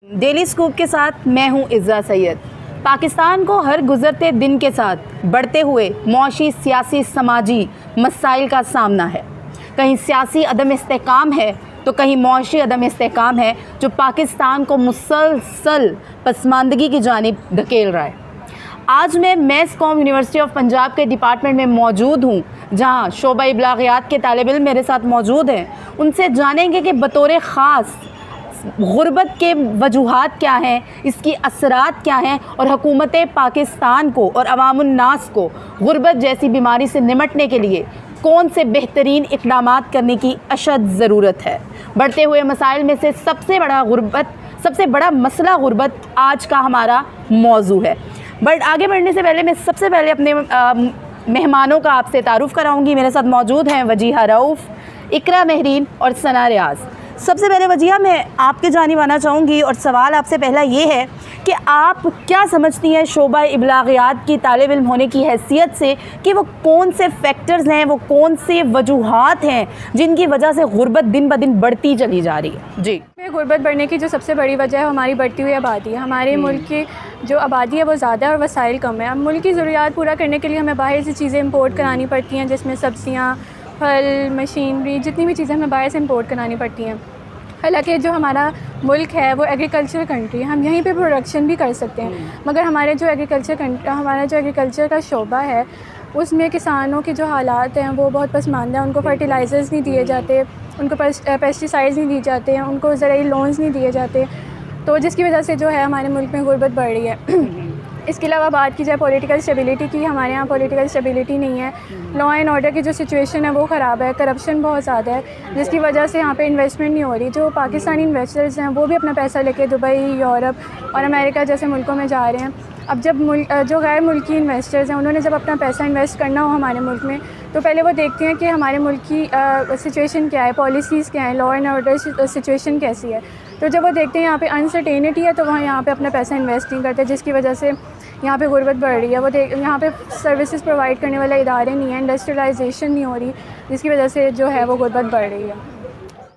Daily scoop के साथ मैं हूं इज़्ज़ा सैयद। पाकिस्तान को हर गुज़रते दिन के साथ बढ़ते हुए मौशी, सियासी, समाजी मसाइल का सामना है। कहीं सियासी अदम इस्तेहकाम है तो कहीं मौशी अदम इस्तेहकाम है जो पाकिस्तान को मुसलसल पसमानदगी की जानिब धकेल रहा है। आज मैं mess com university of Punjab के डिपार्टमेंट में मौजूद हूँ, जहाँ शोबा इब्लागियात के तालिब इल्म मेरे साथ मौजूद हैं। उनसे जानेंगे कि बतौर ख़ास गुर्बत के वजूहात क्या हैं, इसकी असरात क्या हैं और हुकूमत पाकिस्तान को और अवामुन्नास को गुर्बत जैसी बीमारी से निमटने के लिए कौन से बेहतरीन इक़दामात करने की अशद ज़रूरत है। बढ़ते हुए मसाइल में से सबसे बड़ा मसला गुर्बत आज का हमारा मौजू है। बट आगे बढ़ने से पहले मैं सबसे पहले अपने मेहमानों का आपसे तारुफ़ कराऊंगी। मेरे साथ मौजूद हैं वजीहा रऊफ़, इकरा महरीन और सना रियाज़। सबसे पहले वजीहा, मैं आपके जानिब आना चाहूँगी और सवाल आपसे पहला ये है कि आप क्या समझती हैं शोबा इब्लागियात की तालिब इल्म होने की हैसियत से कि वो कौन से फैक्टर्स हैं, वो कौन से वजूहात हैं जिनकी वजह से गुर्बत दिन ब दिन बढ़ती चली जा रही है? जी, गुर्बत बढ़ने की जो सबसे बड़ी वजह है हमारी बढ़ती हुई आबादी है। हमारे मुल्क की जो आबादी है वो ज़्यादा है और वसाइल कम है। अब मुल्क की ज़रूरियात पूरा करने के लिए हमें बाहर से चीज़ें इंपोर्ट करानी पड़ती हैं, जिसमें सब्ज़ियाँ, फल, मशीनरी, जितनी भी चीज़ें हमें बाहर से इंपोर्ट करानी पड़ती हैं। हालांकि जो हमारा मुल्क है वो एग्रीकल्चर कंट्री है, हम यहीं पे प्रोडक्शन भी कर सकते हैं, मगर हमारा जो एग्रीकल्चर का शोबा है उसमें किसानों के जो हालात हैं वो बहुत पसमानदा है। उनको फर्टिलाइज़र्स नहीं दिए जाते, उनको पेस्टिसाइड्स नहीं दिए जाते हैं, उनको ज़राई लोन्स नहीं दिए जाते, तो जिसकी वजह से जो है हमारे मुल्क में गुर्बत बढ़ रही है। इसके अलावा बात की जाए पॉलिटिकल स्टेबिलिटी की, हमारे यहाँ पॉलिटिकल स्टेबिलिटी नहीं है। लॉ एंड ऑर्डर की जो सिचुएशन है वो ख़राब है, करप्शन बहुत ज़्यादा है, जिसकी वजह से यहाँ पे इन्वेस्टमेंट नहीं हो रही। जो पाकिस्तानी इन्वेस्टर्स हैं वो भी अपना पैसा लेके दुबई, यूरोप और अमेरिका जैसे मुल्कों में जा रहे हैं। अब जब जो गैर मुल्की इन्वेस्टर्स हैं उन्होंने जब अपना पैसा इन्वेस्ट करना हो हमारे मुल्क में, तो पहले वो देखते हैं कि हमारे मुल्क की सिचुएशन क्या है, पॉलिसीज़ क्या हैं, लॉ एंड ऑर्डर सिचुएशन कैसी है। तो जब वो देखते हैं यहाँ पे अनसर्टेनिटी है तो वहाँ यहाँ पे अपना पैसा इन्वेस्ट नहीं करते, जिसकी वजह से यहाँ पे गुर्बत बढ़ रही है। वो यहाँ पे सर्विसेज प्रोवाइड करने वाले इदारे नहीं हैं, इंडस्ट्रियलाइजेशन नहीं हो रही, जिसकी वजह से जो है वो गुर्बत बढ़ रही है।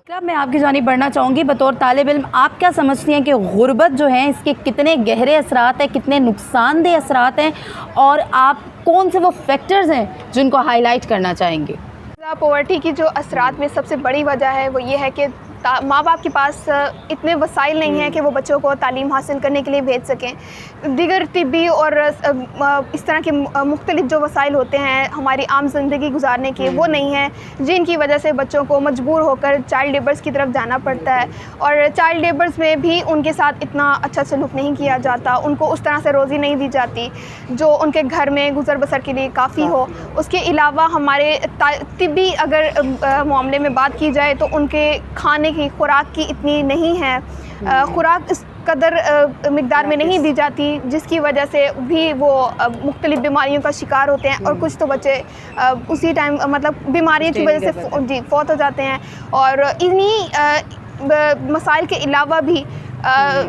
अब मैं आपकी जानिब बढ़ना चाहूँगी। बतौर तालिब इल्म आप क्या समझती हैं कि गुर्बत जो है इसके कितने गहरे असरात हैं, कितने नुकसानदेह असरात हैं, और आप कौन से वो फैक्टर्स हैं जिनको हाईलाइट करना चाहेंगे? पॉवर्टी की जो असरात में सबसे बड़ी वजह है वो ये है कि माँ बाप के पास इतने वसाइल नहीं हैं कि वो बच्चों को तालीम हासिल करने के लिए भेज सकें। दिगर तिब्बी और इस तरह के मुख्तलिफ जो वसाइल होते हैं हमारी आम ज़िंदगी गुजारने के, वो नहीं हैं, जिनकी वजह से बच्चों को मजबूर होकर चाइल्ड लेबर्स की तरफ जाना पड़ता है। और चाइल्ड लेबर्स में भी उनके साथ इतना अच्छा सलूक नहीं किया जाता, उनको उस तरह से रोज़ी नहीं दी जाती जो उनके घर में गुजर बसर के लिए काफ़ी हो। उसके अलावा हमारे तिब्बी अगर मामले में बात की जाए तो उनके खाने की खुराक की इतनी नहीं है, खुराक इस कदर मिकदार में नहीं दी जाती, जिसकी वजह से भी वो मुख्तलिफ बीमारियों का शिकार होते हैं। और कुछ तो बच्चे उसी टाइम मतलब बीमारियों की वजह से फौत हो जाते हैं। और इन्हीं मसाइल के अलावा भी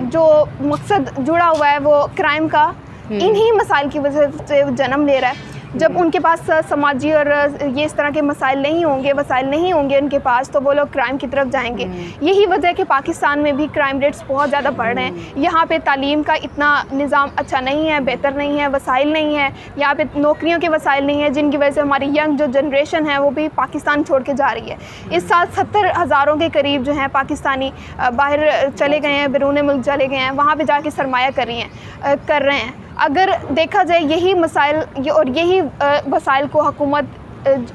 जो मकसद जुड़ा हुआ है वो क्राइम का इन्हीं मसाइल की वजह से जन्म ले रहा है। जब उनके पास समाजी और ये इस तरह के मसाइल नहीं होंगे, वसाइल नहीं होंगे उनके पास, तो वो लोग क्राइम की तरफ जाएंगे। यही वजह है कि पाकिस्तान में भी क्राइम रेट्स बहुत ज़्यादा बढ़ रहे हैं। यहाँ पे तालीम का इतना निज़ाम अच्छा नहीं है, बेहतर नहीं है, वसाइल नहीं है, यहाँ पे नौकरियों के वसाइल नहीं है, जिनकी वजह से हमारी यंग जो जनरेशन है वो भी पाकिस्तान छोड़ के जा रही है। इस साल 70,000 के करीब जो हैं पाकिस्तानी बाहर चले गए हैं, बैरून मुल्क चले गए हैं, वहाँ पर जाके सरमाया कर रहे हैं। अगर देखा जाए यही मसाइल और यही वसाइल को हुकूमत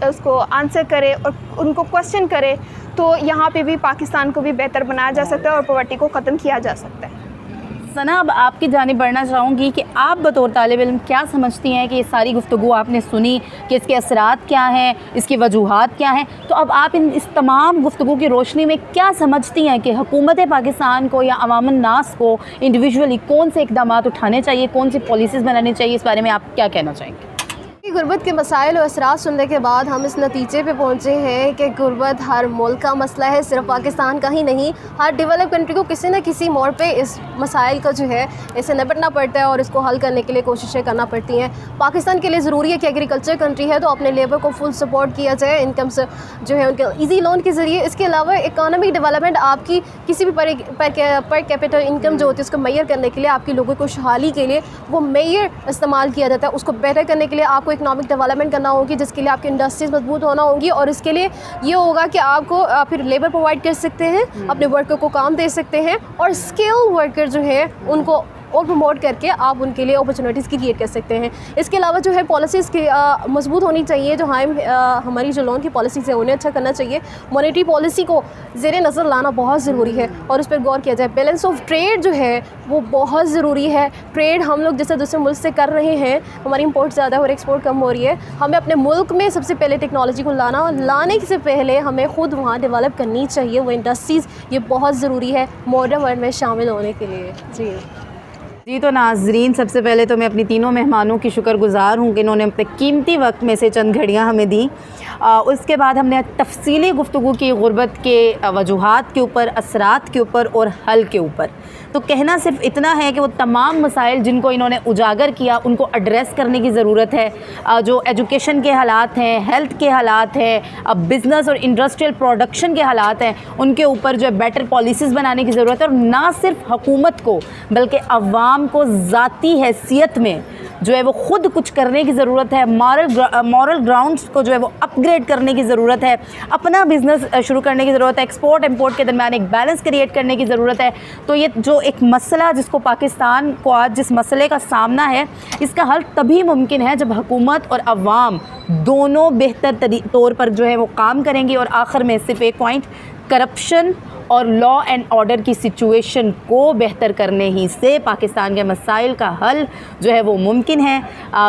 उसको आंसर करे और उनको क्वेश्चन करे तो यहाँ पे भी पाकिस्तान को भी बेहतर बनाया जा सकता है और पॉवर्टी को ख़त्म किया जा सकता है। सना, अब आपकी जानिब बढ़ना चाहूँगी कि आप बतौर तालिब इल्म क्या समझती हैं कि ये सारी गुफ्तगू आपने सुनी कि इसके असरात क्या हैं, इसकी वजूहात क्या हैं, तो अब आप इस तमाम गुफ्तगू की रोशनी में क्या समझती हैं कि हुकूमत पाकिस्तान को या अवामुन्नास को इंडिविजुअली कौन से इक़दामात उठाने चाहिए, कौन सी पॉलिसीज़ बनानी चाहिए, इस बारे में आप क्या कहना चाहेंगे? غربت کے مسائل اور اثرات سننے کے بعد ہم اس نتیجے پہ پہنچے ہیں کہ غربت ہر ملک کا مسئلہ ہے، صرف پاکستان کا ہی نہیں، ہر ڈیولپ کنٹری کو کسی نہ کسی موڑ پہ اس مسائل کا جو ہے اسے نپٹنا پڑتا ہے اور اس کو حل کرنے کے لیے کوششیں کرنا پڑتی ہیں۔ پاکستان کے لیے ضروری ہے کہ ایگریکلچر کنٹری ہے تو اپنے لیبر کو فل سپورٹ کیا جائے انکم سے جو ہے ان کے ایزی لون کے ذریعے۔ اس کے علاوہ اکانومک ڈیولپمنٹ آپ کی کسی بھی پر کیپٹل انکم جو ہوتی ہے اس کو میئر کرنے کے لیے، آپ کے لوگوں کو خوشحالی کے لیے وہ میئر استعمال کیا جاتا ہے۔ اس کو بہتر کرنے کے لیے آپ کو اکنامک ڈیولپمنٹ کرنا ہوگی، جس کے لیے آپ کی انڈسٹریز مضبوط ہونا ہوگی، اور اس کے لیے یہ ہوگا کہ آپ کو پھر لیبر پرووائڈ کر سکتے ہیں، اپنے ورکر کو کام دے سکتے ہیں، اور اسکل ورکر جو ہے ان کو اور پروموٹ کر کے آپ ان کے لیے اپرچونیٹیز کریٹ کر سکتے ہیں۔ اس کے علاوہ جو ہے پالیسیز کی مضبوط ہونی چاہیے، جو ہماری جو لون کی پالیسیز ہیں انہیں اچھا کرنا چاہیے۔ مانیٹری پالیسی کو زیر نظر لانا بہت ضروری ہے اور اس پر غور کیا جائے۔ بیلنس آف ٹریڈ جو ہے وہ بہت ضروری ہے۔ ٹریڈ ہم لوگ جیسے دوسرے ملک سے کر رہے ہیں، ہماری امپورٹ زیادہ اور ایکسپورٹ کم ہو رہی ہے، ہمیں اپنے ملک میں سب سے پہلے ٹیکنالوجی کو لانے سے پہلے ہمیں خود وہاں ڈیولپ کرنی چاہیے وہ انڈسٹریز۔ یہ بہت ضروری ہے ماڈرن ورلڈ میں شامل ہونے کے لیے۔ جی تو ناظرین، سب سے پہلے تو میں اپنی تینوں مہمانوں کی شکر گزار ہوں کہ انہوں نے اپنے قیمتی وقت میں سے چند گھڑیاں ہمیں دیں۔ اس کے بعد ہم نے تفصیلی گفتگو کی غربت کے وجوہات کے اوپر، اثرات کے اوپر اور حل کے اوپر۔ تو کہنا صرف اتنا ہے کہ وہ تمام مسائل جن کو انہوں نے اجاگر کیا ان کو ایڈریس کرنے کی ضرورت ہے۔ جو ایجوکیشن کے حالات ہیں، ہیلتھ کے حالات ہیں، بزنس اور انڈسٹریل پروڈکشن کے حالات ہیں، ان کے اوپر جو ہے بیٹر پالیسیز بنانے کی ضرورت ہے، اور نہ صرف حکومت کو بلکہ عوام کو ذاتی حیثیت میں جو ہے وہ خود کچھ کرنے کی ضرورت ہے۔ مورل گراؤنڈز کو جو ہے وہ اپ گریڈ کرنے کی ضرورت ہے، اپنا بزنس شروع کرنے کی ضرورت ہے، ایکسپورٹ امپورٹ کے درمیان ایک بیلنس کریٹ کرنے کی ضرورت ہے۔ تو یہ جو ایک مسئلہ جس کو پاکستان کو آج جس مسئلے کا سامنا ہے، اس کا حل تبھی ممکن ہے جب حکومت اور عوام دونوں بہتر طور پر جو ہے وہ کام کریں گی۔ اور آخر میں صرف ایک پوائنٹ، کرپشن اور لا اینڈ آرڈر کی سچویشن کو بہتر کرنے ہی سے پاکستان کے مسائل کا حل جو ہے وہ ممکن ہے۔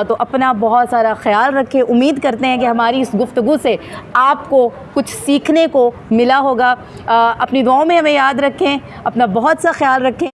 تو اپنا بہت سارا خیال رکھیں۔ امید کرتے ہیں کہ ہماری اس گفتگو سے آپ کو کچھ سیکھنے کو ملا ہوگا۔ اپنی دعاؤں میں ہمیں یاد رکھیں، اپنا بہت سا خیال رکھیں۔